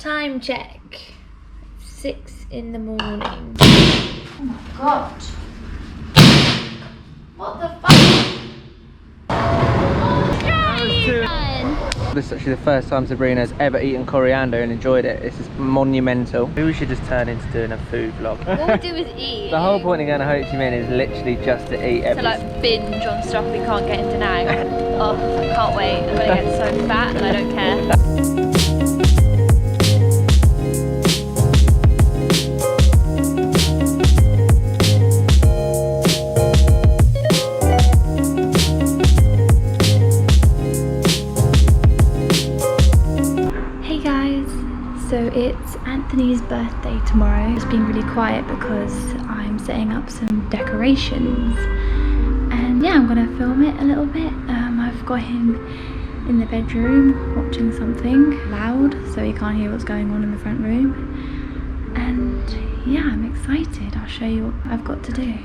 Time check. 6 in the morning. Oh my god. What the fuck? This is actually the first time Sabrina's ever eaten coriander and enjoyed it. This is monumental. Maybe we should just turn into doing a food vlog. All we do is eat. The whole point of going to Ho Chi Minh is literally just to eat To like binge on stuff we can't get in Danang. Oh, I can't wait. I'm gonna get so fat and I don't care. So it's Anthony's birthday tomorrow. It's been really quiet because I'm setting up some decorations, and yeah, I'm gonna film it a little bit. I've got him in the bedroom watching something loud so he can't hear what's going on in the front room, and yeah, I'm excited. I'll show you what I've got to do.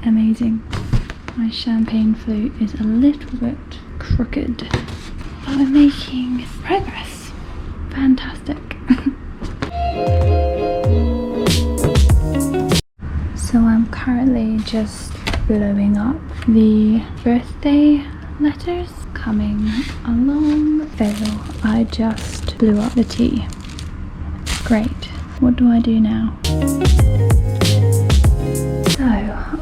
Amazing. My champagne flute is a little bit crooked, but we're making progress. Fantastic. So I'm currently just blowing up the birthday letters coming along. Fail. I just blew up the tea. Great. What do I do now? So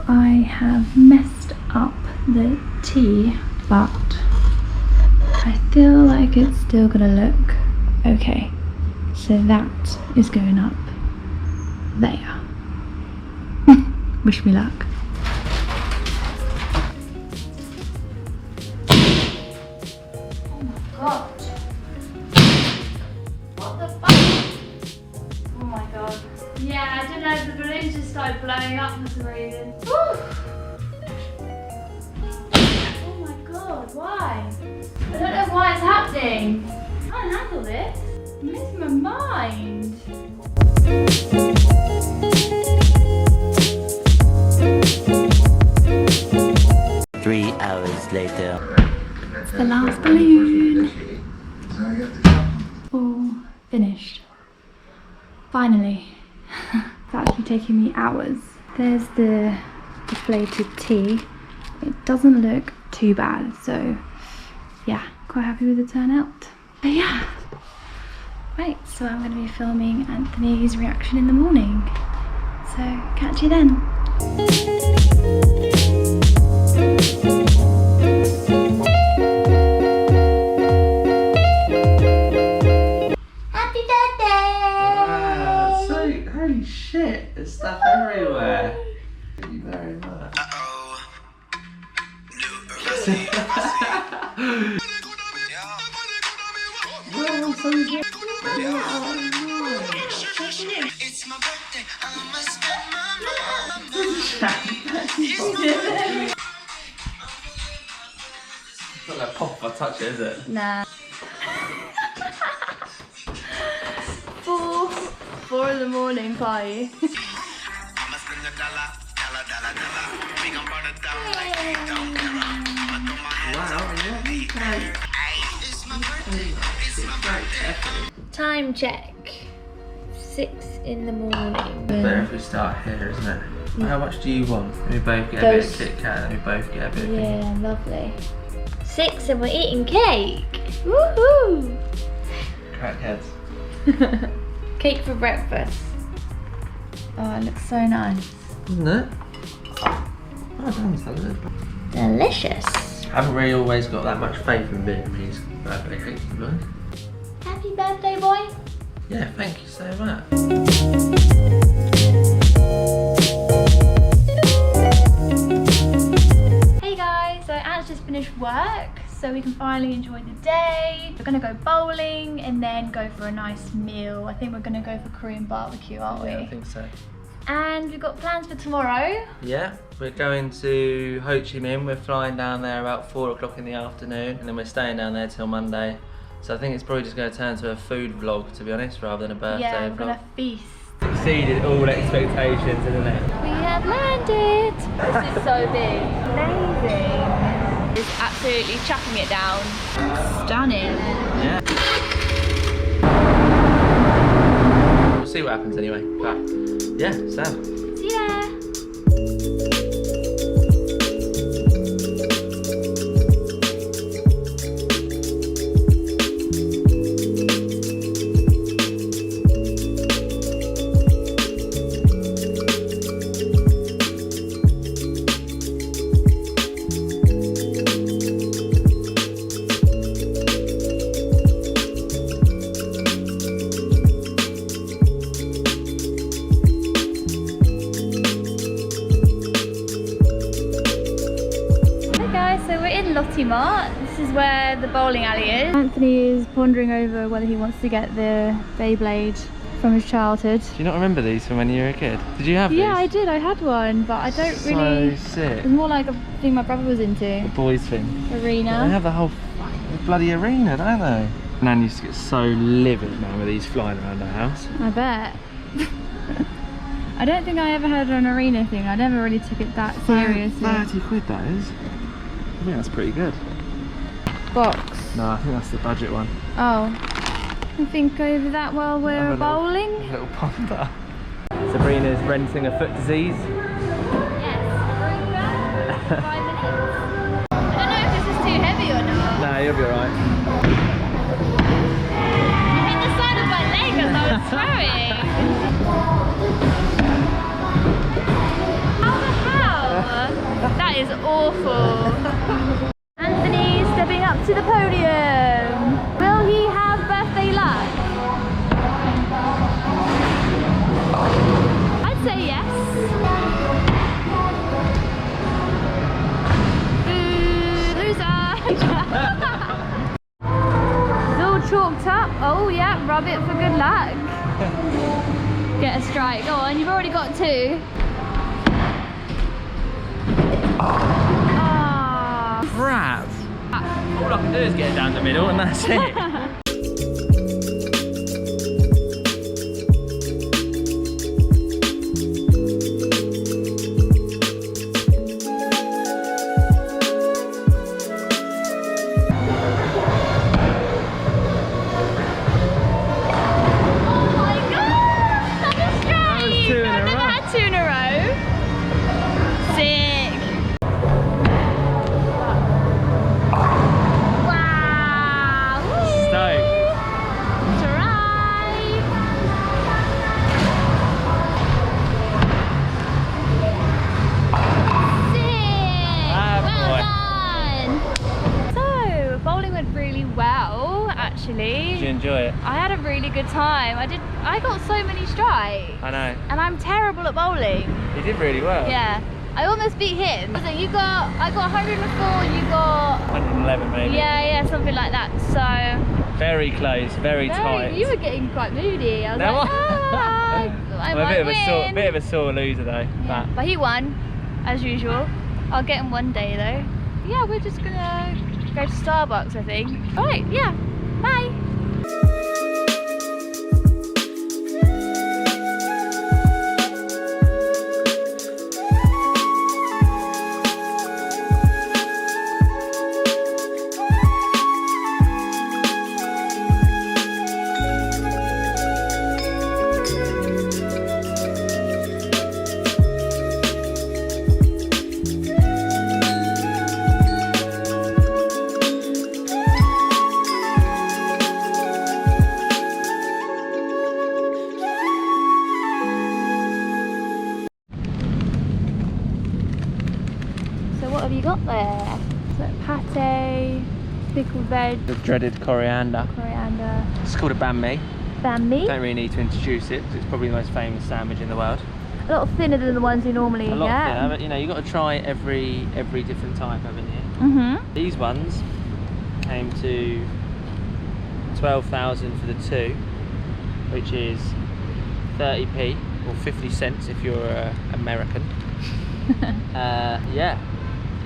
I have messed up the tea, but I feel like it's still gonna look okay. So that is going up there. Wish me luck. Oh my god. What the fuck? Oh my god. Yeah, I don't know, the balloon just started blowing up for some reason. Woo! Oh my god, why? I don't know why it's happening. I can't handle this. I'm losing my mind. 3 hours later. It's the last balloon. All finished. Finally. It's actually taking me hours. There's the deflated tea. It doesn't look too bad, so yeah, quite happy with the turnout. But yeah, right, so I'm going to be filming Anthony's reaction in the morning. So catch you then. Holy shit, there's stuff everywhere. Thank you very much. It's my birthday, I'ma spend my money. It's not like pop if I touch it, is it? Nah. 4 in the morning party. Time check. 6 in the morning. Better if we start here, isn't it? How much do you want? We both get a bit of Kit Kat and we both get a bit of yeah, lovely. 6 and we're eating cake. Woohoo! Crackheads. Cake for breakfast. Oh, it looks so nice. Isn't it? Oh, done, salad. Delicious. I haven't really always got that much faith in Vietnamese birthday cakes, to be honest. Happy birthday, boy. Yeah, thank you so much. Hey guys, so Anne's just finished work, so so we can finally enjoy the day. We're gonna go bowling and then go for a nice meal. I think we're gonna go for Korean barbecue, aren't we? Yeah, I think so. And we've got plans for tomorrow. Yeah, we're going to Ho Chi Minh. We're flying down there about 4 o'clock in the afternoon, and then we're staying down there till Monday. So I think it's probably just going to turn to a food vlog, to be honest, rather than a birthday Yeah, we're vlog. gonna feast. Exceeded all expectations, isn't it? We have landed. This is so big. Amazing. It's absolutely chucking it down. Stunning. Yeah. We'll see what happens anyway. But yeah, so. See ya. This is where the bowling alley is. Anthony is pondering over whether he wants to get the Beyblade from his childhood. Do you not remember these from when you were a kid? Did you have these? Yeah, I did. I had one, but I don't really. So sick. It was more like a thing my brother was into. The boys thing. Arena. They have the whole bloody arena, don't they? Nan used to get so livid, man, with these flying around our house. I bet. I don't think I ever had an arena thing. I never really took it that seriously. 30 quid that is. I think that's pretty good. Box. No, I think that's the budget one. Oh. I think over that while we're bowling. A little ponder. Sabrina's renting a foot disease. Yes, Aruba, 5 minutes. I don't know if this is too heavy or not. Nah, you'll be alright. You hit the side of my leg as I was throwing. How the hell? That is awful. Anthony stepping up to the podium. Will he have birthday luck? I'd say yes. Boo, loser. It's all chalked up. Oh yeah, rub it for good luck. Get a strike. Go on, you've already got 2. Crap! All I can do is get it down the middle and that's it. Did you enjoy it? I had a really good time. I got so many strikes. I know. And I'm terrible at bowling. You did really well. Yeah. I almost beat him. So I got 104, you got 111 maybe. Yeah, something like that. So very close, very tight. You were getting quite moody. I was like, I well, won't win. bit of a sore loser though. Yeah. But he won, as usual. I'll get him one day though. Yeah, we're just gonna go to Starbucks, I think. Alright, yeah. Bye. What have you got there? So pate, pickled veg, The dreaded coriander. coriander, It's called a banh mi. banh mi. Don't really need to introduce it because it's probably the most famous sandwich in the world. A lot thinner than the ones you normally A lot get. thinner, but you know, you've got to try every different type, haven't you? Mm-hmm. These ones, came to 12,000 for the two, which is 30p or 50 cents if you're American. Yeah,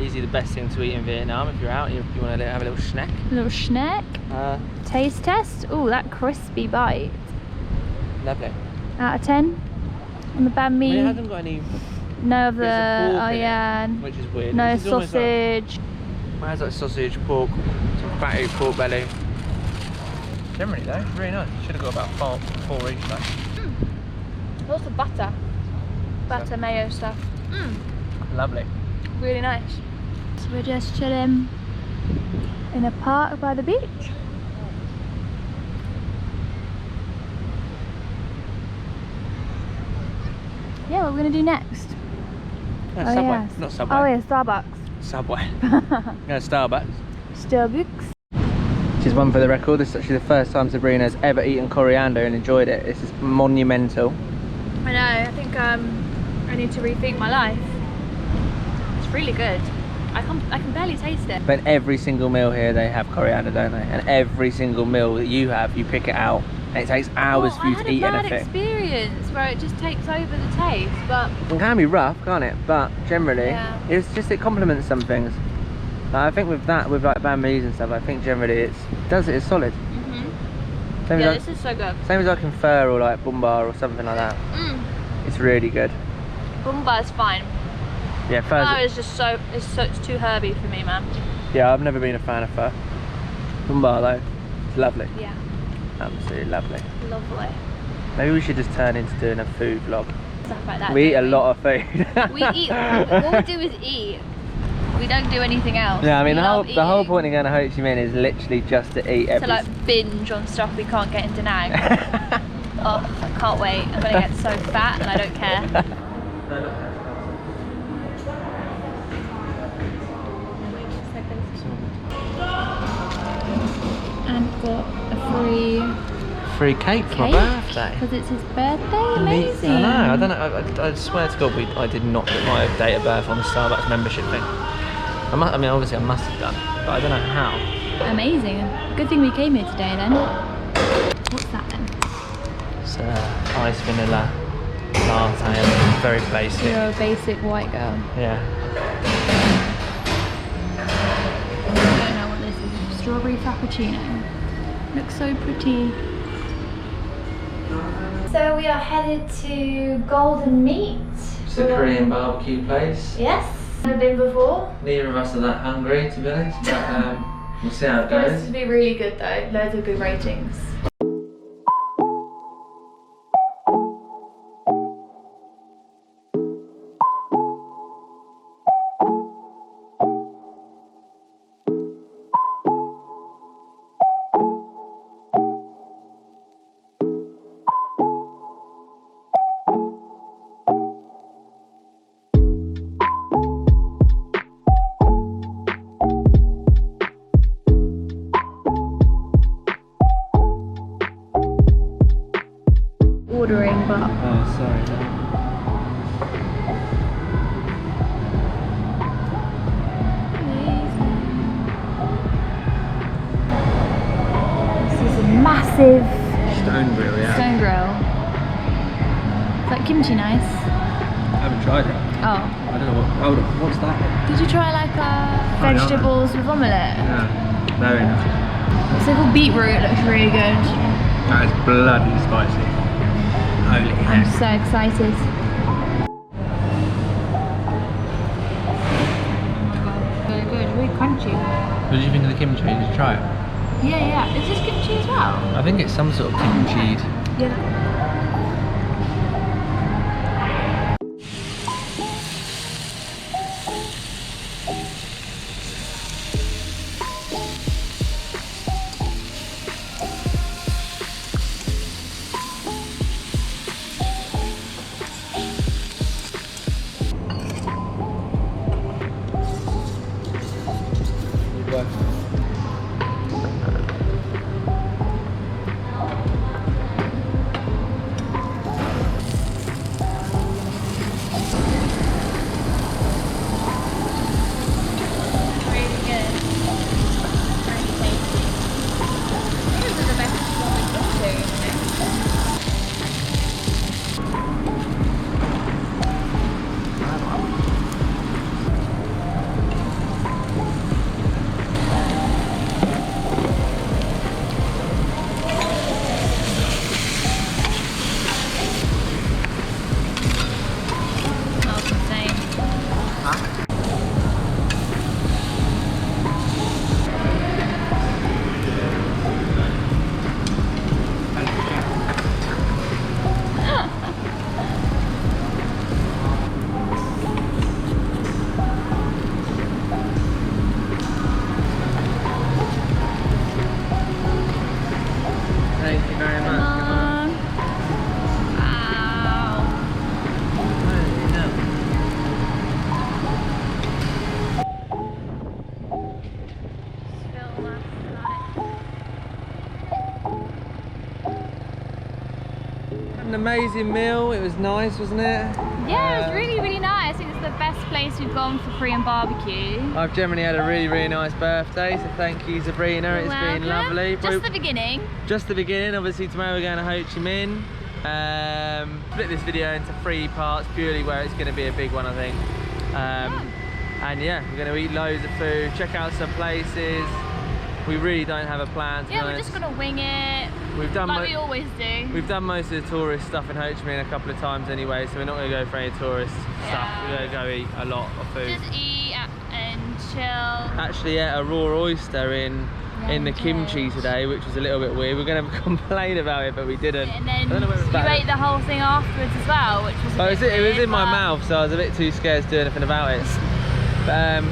easily the best thing to eat in Vietnam if you're out, if you want to have a little snack. A little snack. Taste test. Oh, that crispy bite. Lovely. Out of 10 on the banh mi. I mean, it hasn't got any. No of the. There's a pork Oh in it, yeah. which is weird. No This is almost like- sausage. It has like sausage, pork, some fatty pork belly. Generally though, it's really nice. Should have got about four each though. Lots of butter. Butter, mayo stuff. Lovely. Really nice. So we're just chilling in a park by the beach. Yeah, what are we gonna do next? No, Oh, Subway, yeah. not Subway. Oh yeah, Starbucks. Subway. No, Starbucks. Starbucks. Just one for the record, this is actually the first time Sabrina's ever eaten coriander and enjoyed it. This is monumental. I know, I think I need to rethink my life. It's really good. I can barely taste it. But every single meal here they have coriander, don't they? And every single meal that you have, you pick it out. And it takes hours for you to eat I had a bad anything. experience where it just takes over the taste, but It can be rough, can't it? But generally, Yeah. it's just, it complements some things. Like, I think with that, with like banh mi's and stuff, I think generally it's solid. Same yeah, as this is so good. same as like in pho or like bumbar or something like that. It's really good. Bumba is fine. Yeah, pho. Pho is just it's too herby for me, man. Yeah, I've never been a fan of pho. Bumbar though, it's lovely. Yeah, Absolutely lovely. lovely. Maybe we should just turn into doing a food vlog. Stuff like that. We eat a don't lot of food. We eat. All we do is eat. We don't do anything else. Yeah, I mean We the love whole eating. point of going to Ho Chi Minh is literally just to eat every. To like binge on stuff we can't get in Danang. Oh, I can't wait. I'm gonna get so fat and I don't care. And got a free cake for my birthday. because it's his birthday. Amazing. I know. I don't know. I swear to God, I did not put my date of birth on the Starbucks membership thing. I mean, obviously I must have done, but I don't know how. Amazing. Good thing we came here today then. What's that then? It's ice vanilla latte, very basic. You're a basic white girl. Yeah. I don't know what this is. Strawberry frappuccino. Looks so pretty. So we are headed to Golden Meat. It's a Korean barbecue place. Yes. Never been before. Neither of us are that hungry, to be honest, but we'll see how it Supposed goes. to be really good though. Loads of good ratings. Ordering, but Oh, sorry. this is a massive Stone grill, yeah. stone grill. Is that kimchi nice? I haven't tried it. Oh. I don't know what. Hold on, what's that? Did you try like vegetables with omelette? Yeah, very nice. It's like a beetroot. It looks really good. That is bloody spicy. Holy I'm heck. so excited. Very good. Really crunchy. What did you think of the kimchi? Did you try it? Yeah. Is this kimchi as well? I think it's some sort of kimchi. Yeah. An amazing meal. It was nice, wasn't it? Yeah, it was really, really nice. I think it's the best place we've gone for Korean barbecue. I've generally had a really, really nice birthday, so thank you, Sabrina. It's been lovely. Just the beginning. Just the beginning. Obviously, tomorrow we're going to Ho Chi Minh. Split this video into 3 parts, purely where it's going to be a big one, I think. And yeah, we're going to eat loads of food, check out some places. We really don't have a plan, to be honest. We're just going to wing it. We've done like we always do. We've done most of the tourist stuff in Ho Chi Minh a couple of times anyway, so we're not going to go for any tourist stuff. We're going to go eat a lot of food. Just eat and chill. Actually, yeah, a raw oyster in the kimchi today, which was a little bit weird. We're going to complain about it, but we didn't. And then you ate the whole thing afterwards as well, which was a bit it was weird, in my mouth, so I was a bit too scared to do anything about it. But,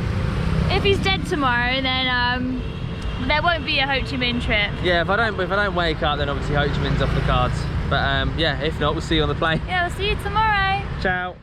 if he's dead tomorrow, then there won't be a Ho Chi Minh trip. yeah, if I don't wake up, then obviously Ho Chi Minh's off the cards. But yeah, if not, we'll see you on the plane. Yeah, we'll see you tomorrow. Ciao.